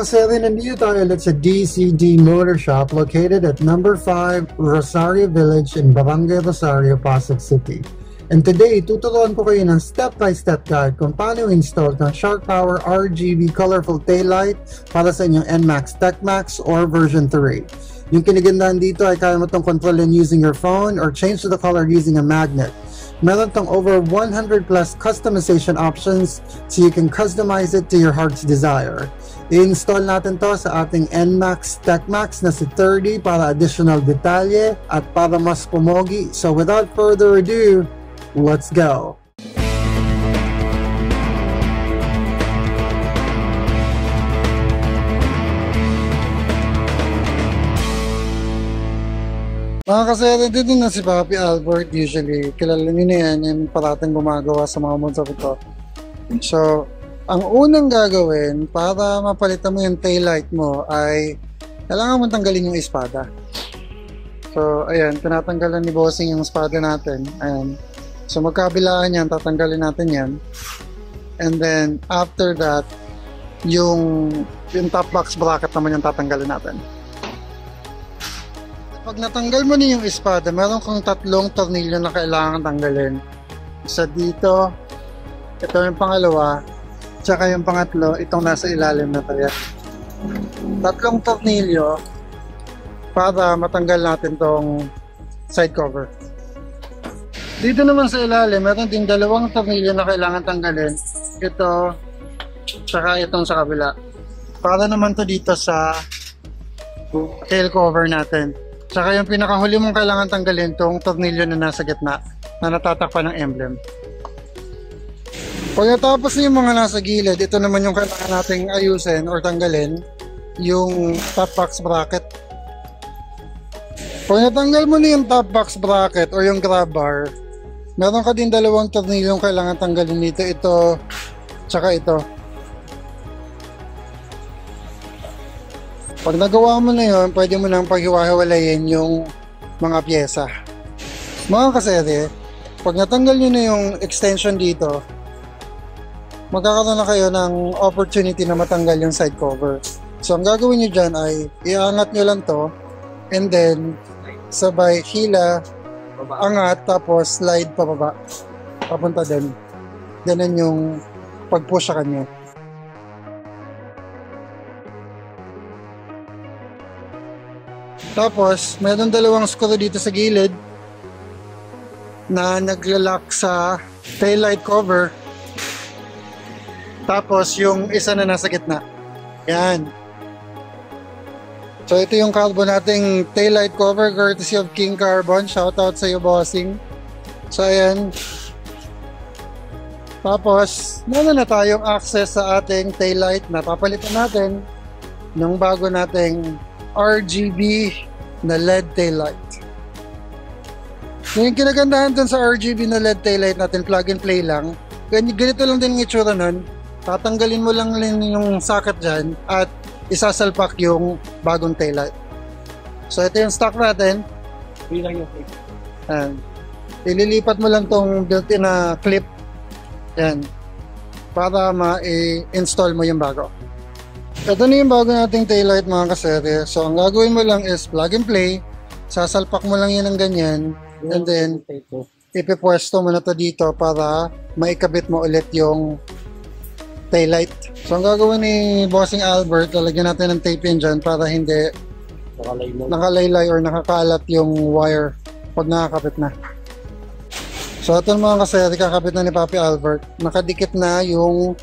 kasari, nandito tayo ulit sa DCD Motor Shop located at number 5 Rosario Village in Barangay Rosario, Pasig City. And today, tuturuan ko kayo ng step-by-step guide kung paano install ng Shark Power RGB colorful taillight para sa inyong NMAX TechMax or version 3. Yung kinigandahan dito ay kaya mo itong kontrolin using your phone or change the color using a magnet. Meron tong over 100 plus customization options so you can customize it to your heart's desire. I-install natin to sa ating NMAX TechMax na si 30 para additional detalye at para mas pumogi. So without further ado, let's go! Mga kasere, dito na si Papi Albert. Usually, kilala nyo na yan, yung parating gumagawa sa mga motor ko. So, ang unang gagawin para mapalitan mo yung taillight mo ay kailangan mo tanggalin yung espada. So, ayan, tinatanggalan ni Bossing yung espada natin. Ayan. So, magkabilaan yan, tatanggalin natin yan. And then, after that, yung top box bracket naman yung tatanggalin natin. Pag natanggal mo na yung espada, meron kang tatlong tornilyo na kailangan tanggalin. Isa dito, ito yung pangalawa, tsaka yung pangatlo, itong nasa ilalim na tayo. Tatlong tornilyo para matanggal natin tong side cover. Dito naman sa ilalim, meron din dalawang tornilyo na kailangan tanggalin. Ito, tsaka itong sa kabila. Para naman to dito sa tail cover natin. Tsaka yung pinakahuli mong kailangan tanggalin tong tornilyo na nasa gitna na natatakpan ng emblem. Pag natapos na yung mga nasa gilid, ito naman yung kailangan nating ayusin or tanggalin, yung top box bracket. Pag natanggal mo na yung top box bracket or yung grab bar, meron ka din dalawang tornilyo yung kailangan tanggalin dito. Ito, tsaka ito. Pag nagawa mo na yun, pwede mo nang paghiwa-hiwalayin yung mga pyesa. Mga kasere, pag natanggal nyo na yung extension dito, magkakaroon na kayo ng opportunity na matanggal yung side cover. So, ang gagawin nyo dyan ay iangat nyo lang to and then sabay hila, angat, tapos slide pababa. Papunta din. Ganun yung pag-push sa kanya. Tapos, mayroon dalawang screw dito sa gilid na naglalak sa taillight cover. Tapos, yung isa na nasa gitna. Yan. So, ito yung carbon nating taillight cover courtesy of King Carbon. Shoutout sa iyo, Bossing. So, ayan. Tapos, meron na tayong access sa ating taillight na papalitan natin ng bago nating RGB na LED taillight. Yung kinagandahan dun sa RGB na LED taillight natin, plug and play lang. Ganito lang din yung itsura nun. Tatanggalin mo lang yung socket dyan at isasalpak yung bagong taillight. So ito yung stock natin. Ililipat mo lang tong built-in na clip. Yan. Para ma-install mo yung bago. Ito na yung bago nating taillight mga kasere. So ang gagawin mo lang is plug and play. Sasalpak mo lang yan ng ganyan. And then ipipwesto mo na to dito para maikabit mo ulit yung taillight. So ang gagawin ni Bossing Albert, lalagyan natin ng tape yan dyan para hindi nakalaylay or nakakalat yung wire pag nakakabit na. So ito mga kasere, kakabit na ni Papi Albert. Nakadikit na yung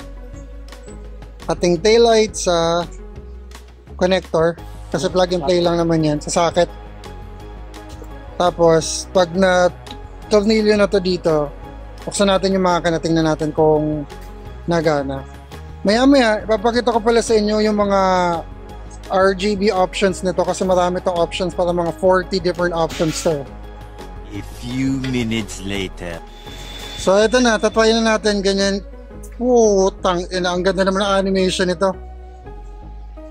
ating taillight sa connector kasi plug and play lang naman yan sa socket. Tapos pag na tornilyo na to dito, buksan natin yung makina, tingnan natin kung nagana. Maya ipapakita ko pala sa inyo yung mga RGB options nito kasi marami tong options, para mga 40 different options to. A few minutes later. So ito na, tatry na natin ganyan. Putang ina, ang ganda naman ng animation nito.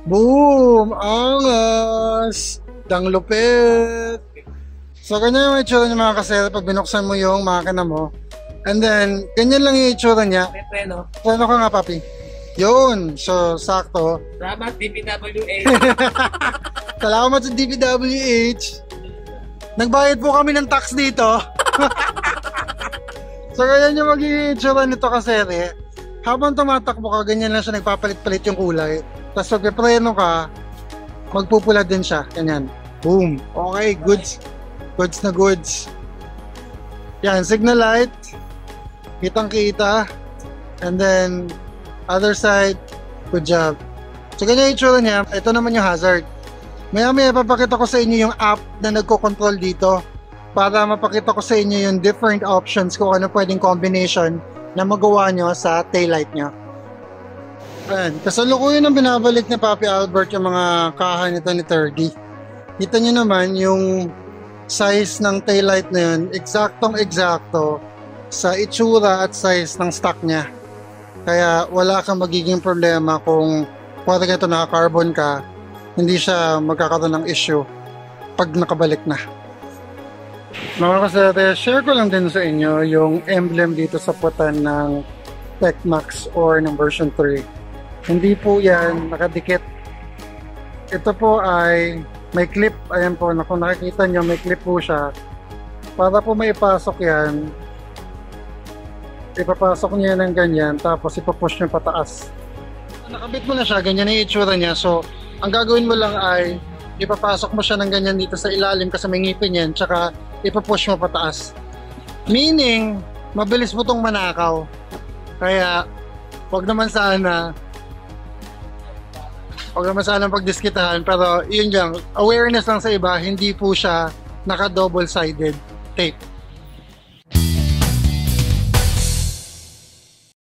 Boom! Angas! Dang lupit! So ganyan yung itsura niya mga kasere pag binuksan mo yung makina mo. And then, ganyan lang yung itsura niya. Preno. Preno ka nga, papi. Yun, so sakto. Salamat, DPWH. Salamat sa DPWH. Nagbayad po kami ng tax dito. So ganyan yung magiging itsura nito kasi habang tumatakbo ka, ganyan lang siya, nagpapalit-palit yung kulay. Tapos pag pipreno ka, magpupula din siya. Ganyan. Boom. Okay, goods. Goods na goods. Yan, signal light. Kitang-kita. And then, other side, good job. So ganyan yung itsura niya. Ito naman yung hazard. Maya-maya papakita ko sa inyo yung app na nagko-control dito para mapakita ko sa inyo yung different options kung ano pwedeng combination na magawa nyo sa taillight nyo. Ayan, kasalukuyan ang binabalik ni Papi Albert yung mga kaha nito ni 30. Kita nyo naman yung size ng taillight na yun, eksaktong-eksakto sa itsura at size ng stock niya. Kaya wala kang magiging problema kung pwede ito naka-carbon ka, hindi siya magkakaroon ng issue pag nakabalik na. Mga kasete, share ko lang din sa inyo yung emblem dito sa putan ng Tecmax or ng version 3. Hindi po yan nakadikit. Ito po ay may clip. Ayan po, kung nakikita nyo, may clip po siya. Para po maipasok yan, ipapasok niya ng ganyan, tapos ipapush niya pataas. Nakabit mo na siya, ganyan yung itsura niya. So, ang gagawin mo lang ay ipapasok mo siya ng ganyan dito sa ilalim kasi may ngipin yan, tsaka ipapush mo pataas. Meaning, mabilis mo tong manakaw. Kaya, wag naman sana pagdiskitahan, pero yun lang, awareness lang sa iba, hindi po siya naka-double-sided tape.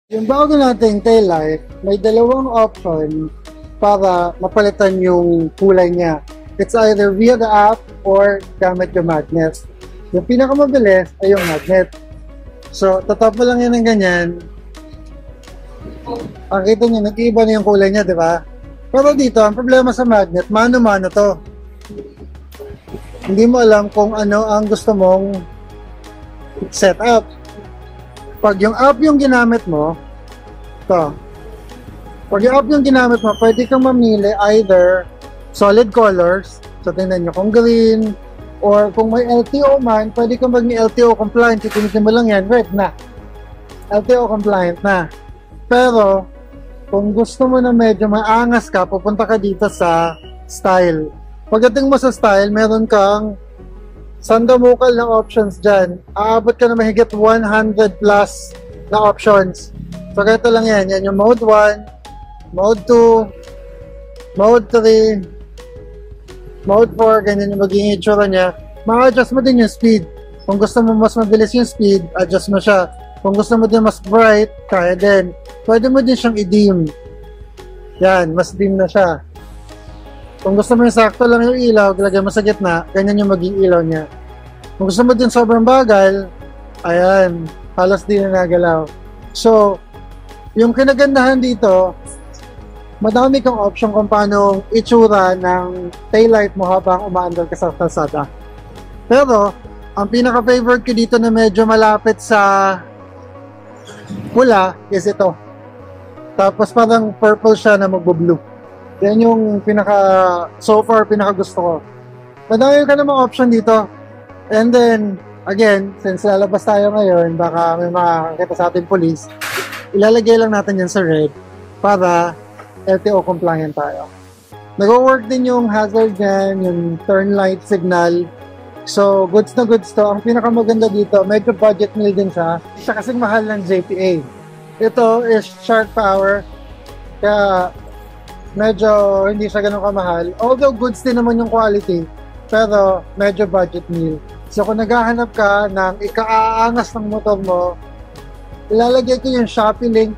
Yung bago nating taillight, may dalawang option para mapalitan yung kulay niya. It's either via the app or gamit yung magnet. Yung pinakamabilis ay yung magnet. So, tatap mo lang yan ng ganyan. Ang kita nyo, nag-iiba na yung kulay niya, di ba? Pero dito, ang problema sa magnet, mano-mano to. Hindi mo alam kung ano ang gusto mong setup. Pag yung app yung ginamit mo, to. Pag yung app yung ginamit mo, pwede kang mamili either solid colors, so tingnan nyo kung green, or kung may LTO man, pwede kang mag-LTO compliant, titinitin mo lang yan, red na. LTO compliant na. Pero, kung gusto mo na medyo maangas ka, pupunta ka dito sa style. Pagdating mo sa style, meron kang sandamukal na options dyan. Aabot ka na mahigit 100 plus na options. So, ganito lang yan. Yan yung mode 1, mode 2, mode 3, mode 4, ganyan yung magiging itsura niya. Ma-adjust mo din yung speed. Kung gusto mo mas mabilis yung speed, adjust mo siya. Kung gusto mo din mas bright, kaya din. Pwede mo din siyang i-dim. Yan, mas dim na siya. Kung gusto mo yung sakto lang yung ilaw, lagyan mo sa gitna, ganyan yung magiging ilaw niya. Kung gusto mo din sobrang bagal, ayan, halos di na nagalaw. So, yung kinagandahan dito, madami kang option kung paano itsura ng taillight mo habang umaandar ka sa kalsada. Pero, ang pinaka-favorite ko dito na medyo malapit sa pula is ito. Tapos parang purple siya na magbo-blue. Yan yung so far pinaka gusto ko. Madami ka namang option dito. And then, again, since lalabas tayo ngayon, baka may makakita sa ating police, ilalagay lang natin yan sa red para LTO compliant tayo. Nag-work din yung hazard yan, yung turn light signal. So, goods na goods to. Ang pinakamaganda dito, medyo budget meal din siya. Siya kasing mahal ng JPA. Ito is Shark Power. Kaya, medyo hindi siya ganun kamahal. Although, goods din naman yung quality. Pero, medyo budget meal. So, kung naghahanap ka ng ika-aangas ng motor mo, ilalagay ko yung Shopee link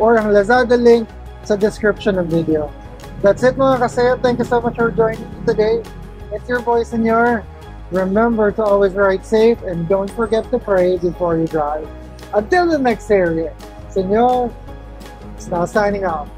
or ang Lazada link sa description ng video. That's it mga kasaya. Thank you so much for joining me today. It's your boy, Senor. Remember to always ride safe and don't forget to pray before you drive. Until the next series, Senor is now signing off.